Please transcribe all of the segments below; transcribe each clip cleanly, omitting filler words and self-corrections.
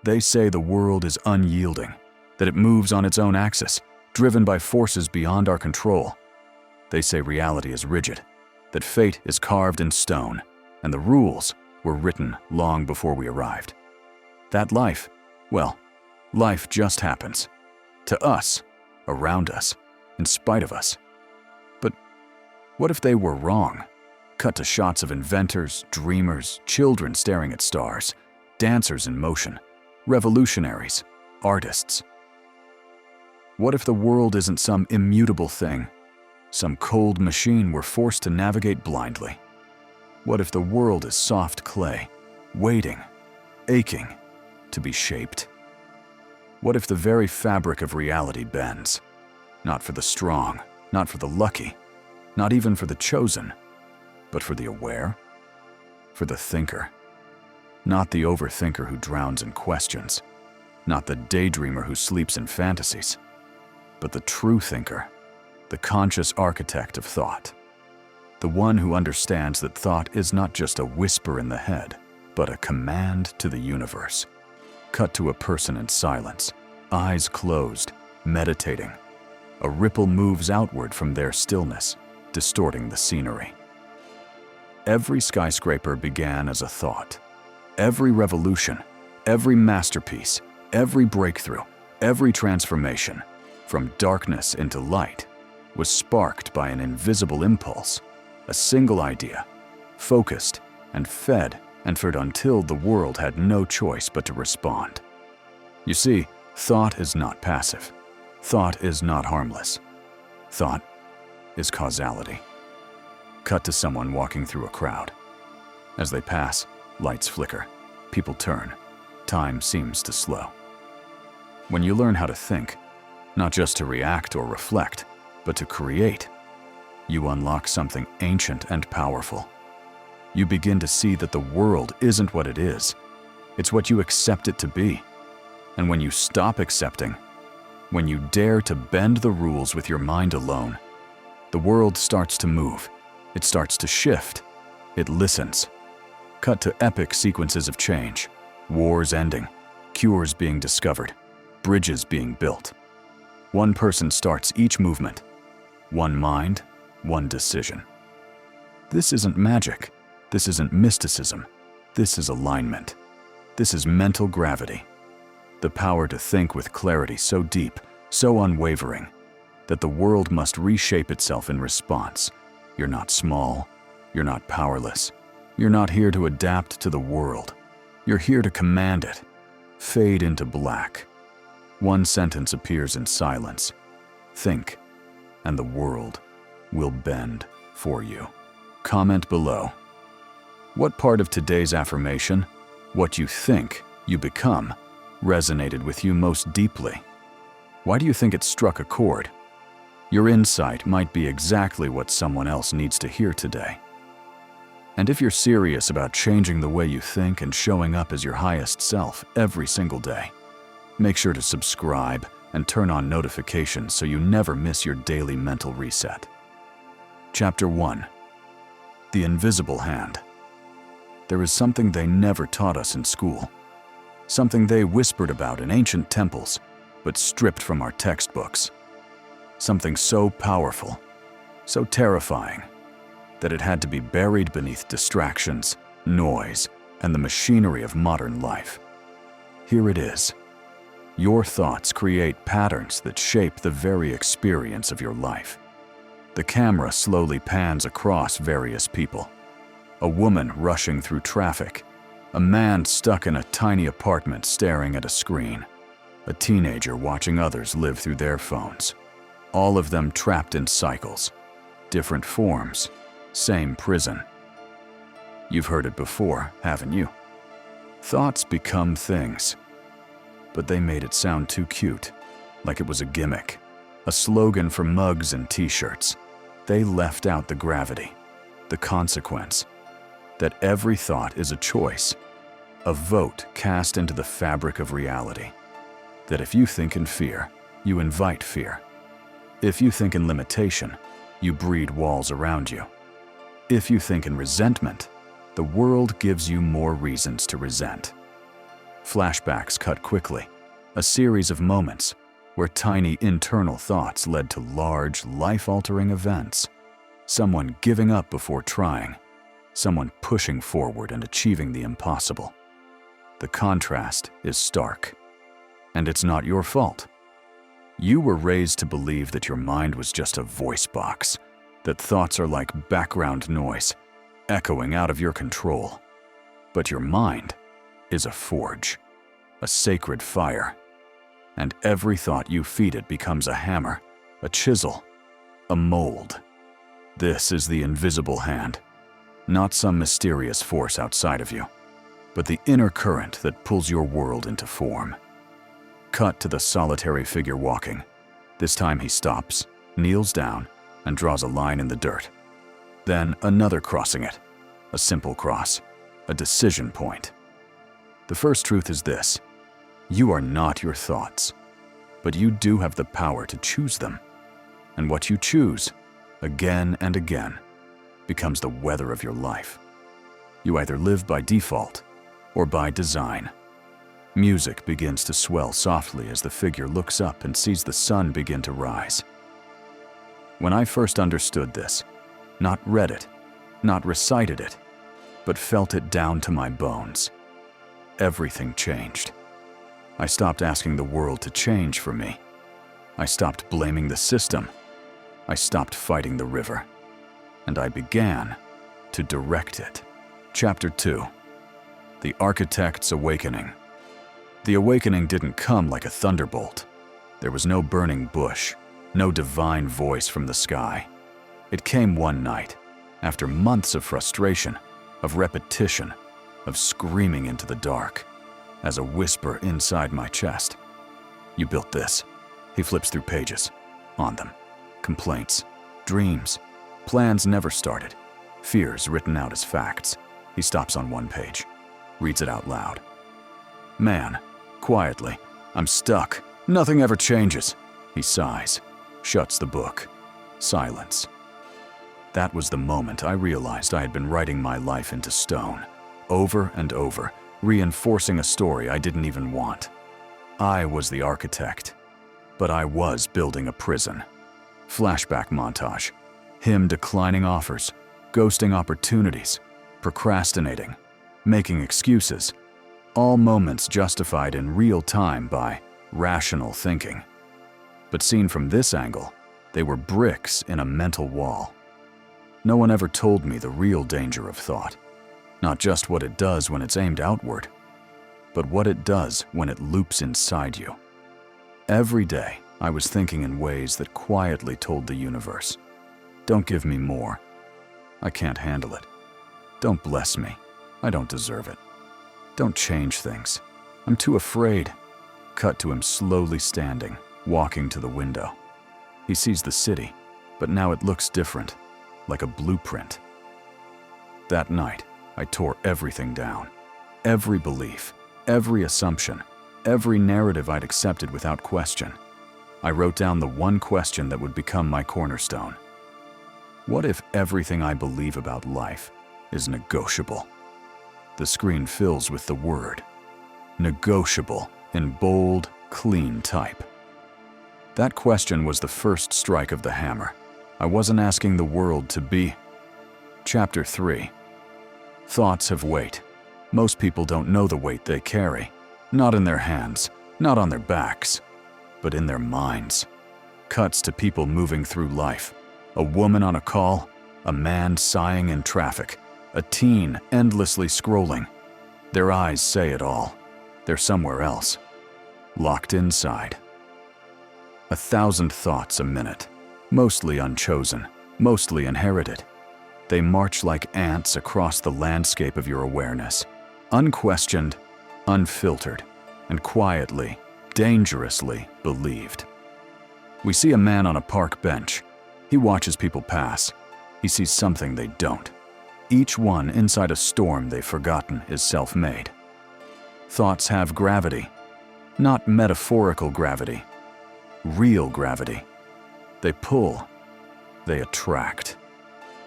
They say the world is unyielding, that it moves on its own axis, driven by forces beyond our control. They say reality is rigid, that fate is carved in stone, and the rules were written long before we arrived. That life, well, life just happens. To us, around us, in spite of us. But what if they were wrong? Cut to shots of inventors, dreamers, children staring at stars, dancers in motion, revolutionaries, artists. What if the world isn't some immutable thing, some cold machine we're forced to navigate blindly? What if the world is soft clay, waiting, aching to be shaped? What if the very fabric of reality bends? Not for the strong, not for the lucky, not even for the chosen, but for the aware, for the thinker. Not the overthinker who drowns in questions, not the daydreamer who sleeps in fantasies, but the true thinker, the conscious architect of thought. The one who understands that thought is not just a whisper in the head, but a command to the universe. Cut to a person in silence, eyes closed, meditating. A ripple moves outward from their stillness, distorting the scenery. Every skyscraper began as a thought. Every revolution, every masterpiece, every breakthrough, every transformation, from darkness into light, was sparked by an invisible impulse, a single idea, focused and fed until the world had no choice but to respond. You see, thought is not passive. Thought is not harmless. Thought is causality. Cut to someone walking through a crowd. As they pass, lights flicker, people turn, time seems to slow. When you learn how to think, not just to react or reflect, but to create, you unlock something ancient and powerful. You begin to see that the world isn't what it is. It's what you accept it to be. And when you stop accepting, when you dare to bend the rules with your mind alone, the world starts to move. It starts to shift. It listens. Cut to epic sequences of change, wars ending, cures being discovered, bridges being built. One person starts each movement. One mind, one decision. This isn't magic. This isn't mysticism. This is alignment. This is mental gravity. The power to think with clarity so deep, so unwavering, that the world must reshape itself in response. You're not small. You're not powerless. You're not here to adapt to the world. You're here to command it. Fade into black. One sentence appears in silence. Think, and the world will bend for you. Comment below. What part of today's affirmation, what you think you become, resonated with you most deeply? Why do you think it struck a chord? Your insight might be exactly what someone else needs to hear today. And if you're serious about changing the way you think and showing up as your highest self every single day, make sure to subscribe and turn on notifications so you never miss your daily mental reset. Chapter 1. The Invisible Hand. There is something they never taught us in school. Something they whispered about in ancient temples, but stripped from our textbooks. Something so powerful, so terrifying, that it had to be buried beneath distractions, noise, and the machinery of modern life. Here it is. Your thoughts create patterns that shape the very experience of your life. The camera slowly pans across various people. A woman rushing through traffic. A man stuck in a tiny apartment staring at a screen. A teenager watching others live through their phones. All of them trapped in cycles. Different forms. Same prison. You've heard it before, haven't you? Thoughts become things. But they made it sound too cute, like it was a gimmick, a slogan for mugs and t-shirts. They left out the gravity, the consequence, that every thought is a choice, a vote cast into the fabric of reality. That if you think in fear, you invite fear. If you think in limitation, you breed walls around you. If you think in resentment, the world gives you more reasons to resent. Flashbacks cut quickly, a series of moments where tiny internal thoughts led to large, life-altering events. Someone giving up before trying, someone pushing forward and achieving the impossible. The contrast is stark. And it's not your fault. You were raised to believe that your mind was just a voice box, that thoughts are like background noise, echoing out of your control. But your mind is a forge, a sacred fire. And every thought you feed it becomes a hammer, a chisel, a mold. This is the invisible hand, not some mysterious force outside of you, but the inner current that pulls your world into form. Cut to the solitary figure walking. This time he stops, kneels down, and draws a line in the dirt. Then another crossing it, a simple cross, a decision point. The first truth is this: you are not your thoughts, but you do have the power to choose them. And what you choose, again and again, becomes the weather of your life. You either live by default or by design. Music begins to swell softly as the figure looks up and sees the sun begin to rise. When I first understood this, not read it, not recited it, but felt it down to my bones, everything changed. I stopped asking the world to change for me. I stopped blaming the system. I stopped fighting the river. And I began to direct it. Chapter 2. The Architect's Awakening. The awakening didn't come like a thunderbolt. There was no burning bush, no divine voice from the sky. It came one night, after months of frustration, of repetition, of screaming into the dark, as a whisper inside my chest. You built this. He flips through pages. On them, complaints, dreams, plans never started, fears written out as facts. He stops on one page, reads it out loud. Man, quietly, I'm stuck. Nothing ever changes. He sighs, shuts the book. Silence. That was the moment I realized I had been writing my life into stone, over and over, reinforcing a story I didn't even want. I was the architect, but I was building a prison. Flashback montage. Him declining offers, ghosting opportunities, procrastinating, making excuses. All moments justified in real time by rational thinking. But seen from this angle, they were bricks in a mental wall. No one ever told me the real danger of thought. Not just what it does when it's aimed outward, but what it does when it loops inside you. Every day, I was thinking in ways that quietly told the universe, don't give me more. I can't handle it. Don't bless me. I don't deserve it. Don't change things. I'm too afraid. Cut to him slowly standing, walking to the window. He sees the city, but now it looks different, like a blueprint. That night, I tore everything down. Every belief, every assumption, every narrative I'd accepted without question. I wrote down the one question that would become my cornerstone. What if everything I believe about life is negotiable? The screen fills with the word negotiable in bold, clean type. That question was the first strike of the hammer. I wasn't asking the world to be. Chapter 3. Thoughts have weight. Most people don't know the weight they carry. Not in their hands, not on their backs, but in their minds. Cuts to people moving through life. A woman on a call, a man sighing in traffic, a teen endlessly scrolling. Their eyes say it all. They're somewhere else, locked inside. 1,000 thoughts a minute, mostly unchosen, mostly inherited. They march like ants across the landscape of your awareness, unquestioned, unfiltered, and quietly, dangerously believed. We see a man on a park bench. He watches people pass. He sees something they don't. Each one inside a storm they've forgotten is self-made. Thoughts have gravity, not metaphorical gravity, real gravity. They pull, they attract,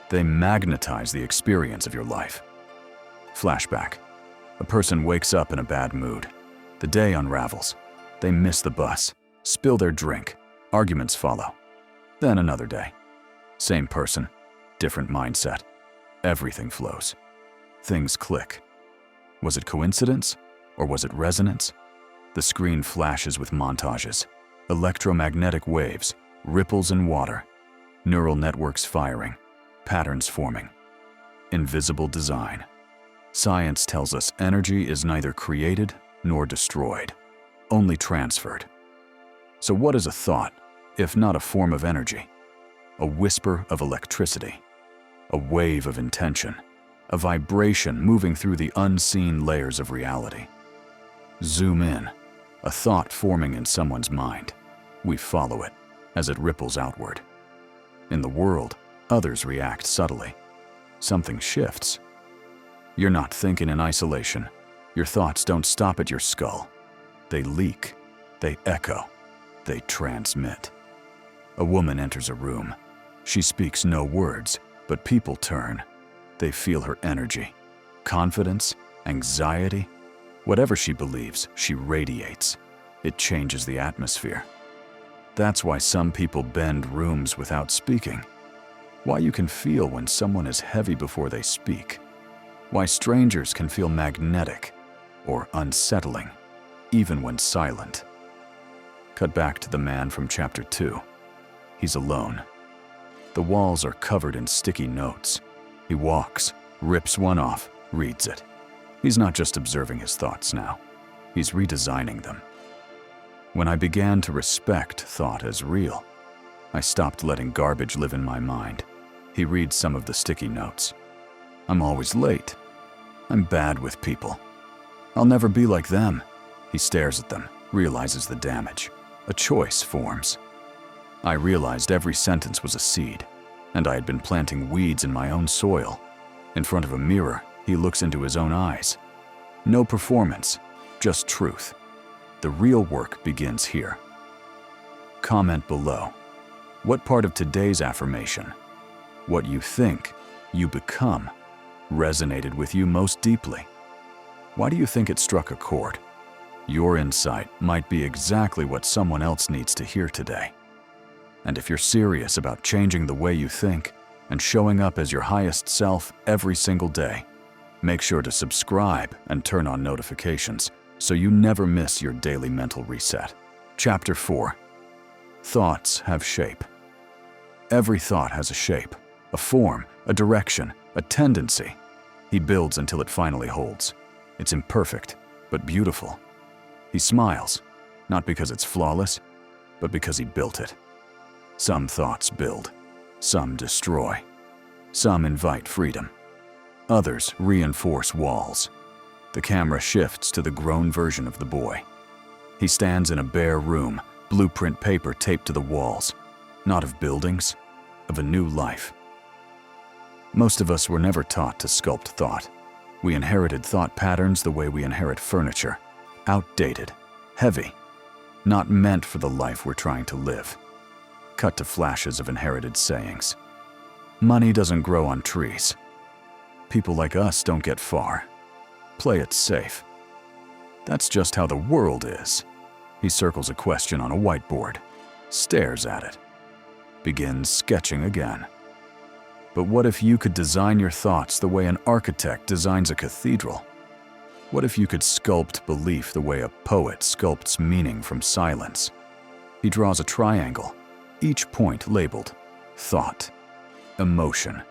they magnetize the experience of your life. Flashback. A person wakes up in a bad mood. The day unravels. They miss the bus, spill their drink, arguments follow. Then another day. Same person, different mindset. Everything flows. Things click. Was it coincidence, or was it resonance? The screen flashes with montages, electromagnetic waves, ripples in water, neural networks firing, patterns forming. Invisible design. Science tells us energy is neither created nor destroyed, only transferred. So what is a thought, if not a form of energy? A whisper of electricity, a wave of intention, a vibration moving through the unseen layers of reality. Zoom in, a thought forming in someone's mind. We follow it as it ripples outward. In the world, others react subtly. Something shifts. You're not thinking in isolation. Your thoughts don't stop at your skull. They leak, they echo, they transmit. A woman enters a room. She speaks no words, but people turn. They feel her energy, confidence, anxiety. Whatever she believes, she radiates. It changes the atmosphere. That's why some people bend rooms without speaking. Why you can feel when someone is heavy before they speak. Why strangers can feel magnetic or unsettling, even when silent. Cut back to the man from chapter 2. He's alone. The walls are covered in sticky notes. He walks, rips one off, reads it. He's not just observing his thoughts now. He's redesigning them. When I began to respect thought as real, I stopped letting garbage live in my mind. He reads some of the sticky notes. I'm always late. I'm bad with people. I'll never be like them. He stares at them, realizes the damage. A choice forms. I realized every sentence was a seed, and I had been planting weeds in my own soil. In front of a mirror, he looks into his own eyes. No performance, just truth. The real work begins here. Comment below. What part of today's affirmation, what you think, you become, resonated with you most deeply? Why do you think it struck a chord? Your insight might be exactly what someone else needs to hear today. And if you're serious about changing the way you think and showing up as your highest self every single day, make sure to subscribe and turn on notifications so you never miss your daily mental reset. Chapter 4. Thoughts have shape. Every thought has a shape, a form, a direction, a tendency. He builds until it finally holds. It's imperfect, but beautiful. He smiles, not because it's flawless, but because he built it. Some thoughts build, some destroy. Some invite freedom. Others reinforce walls. The camera shifts to the grown version of the boy. He stands in a bare room, blueprint paper taped to the walls, not of buildings, of a new life. Most of us were never taught to sculpt thought. We inherited thought patterns the way we inherit furniture, outdated, heavy, not meant for the life we're trying to live. Cut to flashes of inherited sayings. Money doesn't grow on trees. People like us don't get far. Play it safe. That's just how the world is. He circles a question on a whiteboard, stares at it, begins sketching again. But what if you could design your thoughts the way an architect designs a cathedral? What if you could sculpt belief the way a poet sculpts meaning from silence? He draws a triangle, each point labeled thought, emotion,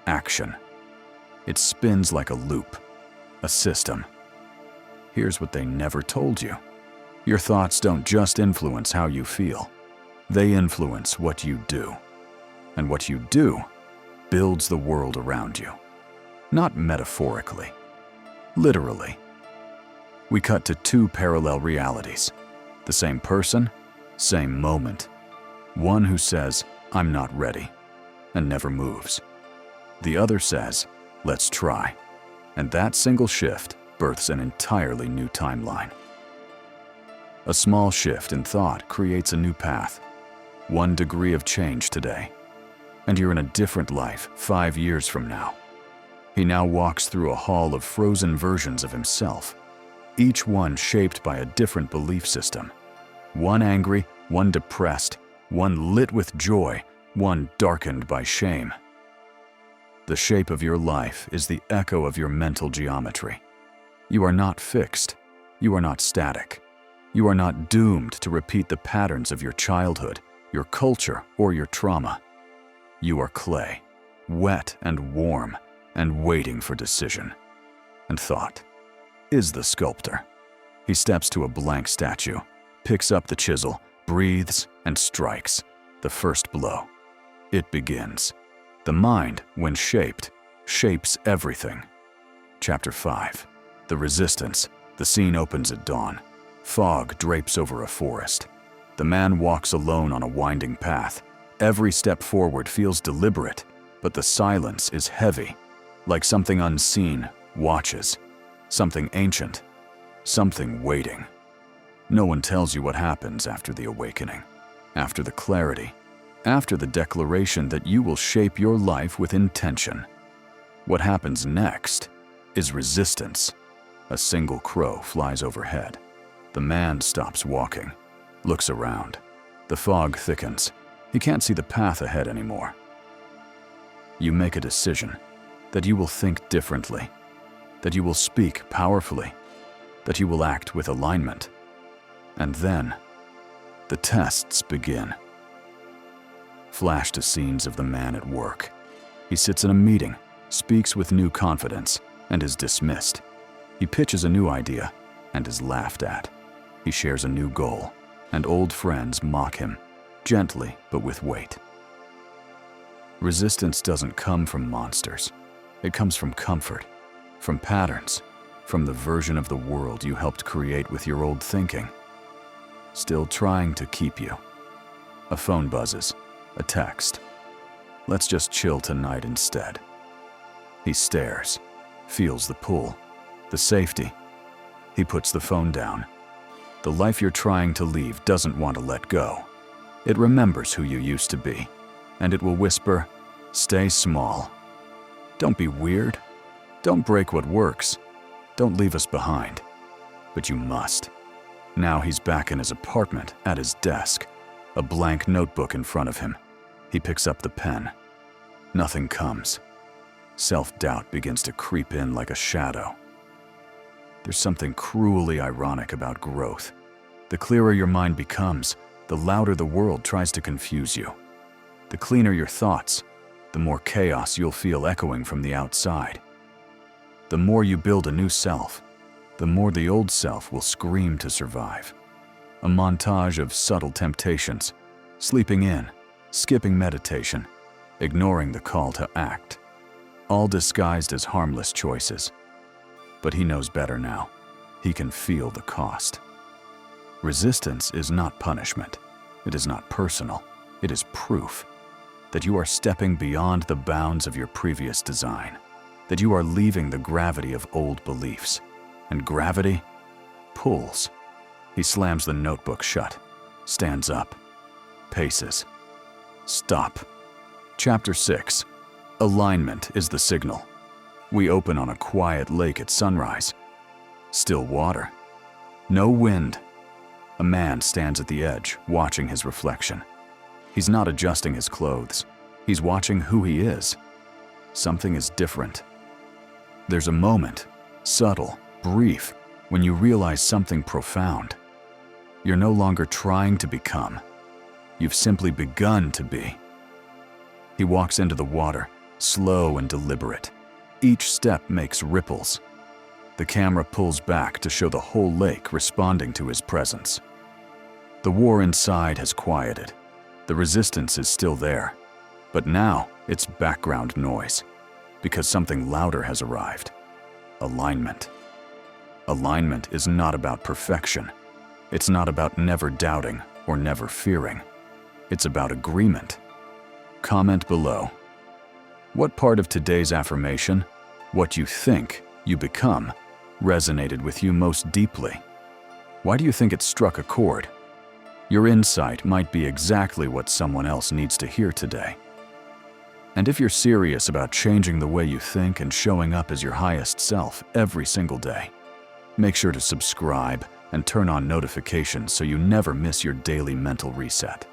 action. It spins like a loop, a system. Here's what they never told you. Your thoughts don't just influence how you feel. They influence what you do. And what you do builds the world around you. Not metaphorically, literally. We cut to two parallel realities. The same person, same moment. One who says, "I'm not ready," and never moves. The other says, "Let's try." And that single shift births an entirely new timeline. A small shift in thought creates a new path. 1 degree of change today, and you're in a different life 5 years from now. He now walks through a hall of frozen versions of himself. each one shaped by a different belief system. One angry, one depressed, one lit with joy, one darkened by shame. The shape of your life is the echo of your mental geometry. You are not fixed. You are not static. You are not doomed to repeat the patterns of your childhood, your culture, or your trauma. You are clay, wet and warm, and waiting for decision. And thought is the sculptor. He steps to a blank statue, picks up the chisel, breathes, and strikes. The first blow. It begins. The mind, when shaped, shapes everything. Chapter 5. The Resistance. The scene opens at dawn. Fog drapes over a forest. The man walks alone on a winding path. Every step forward feels deliberate, but the silence is heavy, like something unseen watches, something ancient, something waiting. No one tells you what happens after the awakening, after the clarity, after the declaration that you will shape your life with intention. What happens next is resistance. A single crow flies overhead. The man stops walking, looks around. The fog thickens. He can't see the path ahead anymore. You make a decision that you will think differently, that you will speak powerfully, that you will act with alignment. And then, the tests begin. Flash to scenes of the man at work. He sits in a meeting, speaks with new confidence, and is dismissed. He pitches a new idea and is laughed at. He shares a new goal, and old friends mock him, gently but with weight. Resistance doesn't come from monsters. It comes from comfort, from patterns, from the version of the world you helped create with your old thinking. Still trying to keep you. A phone buzzes. A text. Let's just chill tonight instead. He stares, feels the pull, the safety. He puts the phone down. The life you're trying to leave doesn't want to let go. It remembers who you used to be, and it will whisper, "Stay small. Don't be weird. Don't break what works. Don't leave us behind." But you must. Now he's back in his apartment, at his desk, a blank notebook in front of him. He picks up the pen. Nothing comes. Self-doubt begins to creep in like a shadow. There's something cruelly ironic about growth. The clearer your mind becomes, the louder the world tries to confuse you. The cleaner your thoughts, the more chaos you'll feel echoing from the outside. The more you build a new self, the more the old self will scream to survive. A montage of subtle temptations, sleeping in, skipping meditation, ignoring the call to act, all disguised as harmless choices. But he knows better now. He can feel the cost. Resistance is not punishment. It is not personal. It is proof that you are stepping beyond the bounds of your previous design, that you are leaving the gravity of old beliefs. And gravity pulls. He slams the notebook shut, stands up, paces. Stop. Chapter 6. Alignment is the signal. We open on a quiet lake at sunrise. Still water. No wind. A man stands at the edge, watching his reflection. He's not adjusting his clothes. He's watching who he is. Something is different. There's a moment, subtle, brief, when you realize something profound. You're no longer trying to become. You've simply begun to be. He walks into the water, slow and deliberate. Each step makes ripples. The camera pulls back to show the whole lake responding to his presence. The war inside has quieted. The resistance is still there. But now it's background noise, because something louder has arrived. Alignment. Alignment is not about perfection. It's not about never doubting or never fearing. It's about agreement. Comment below. What part of today's affirmation, what you think, you become, resonated with you most deeply? Why do you think it struck a chord? Your insight might be exactly what someone else needs to hear today. And if you're serious about changing the way you think and showing up as your highest self every single day, Make sure to subscribe and turn on notifications so you never miss your daily mental reset.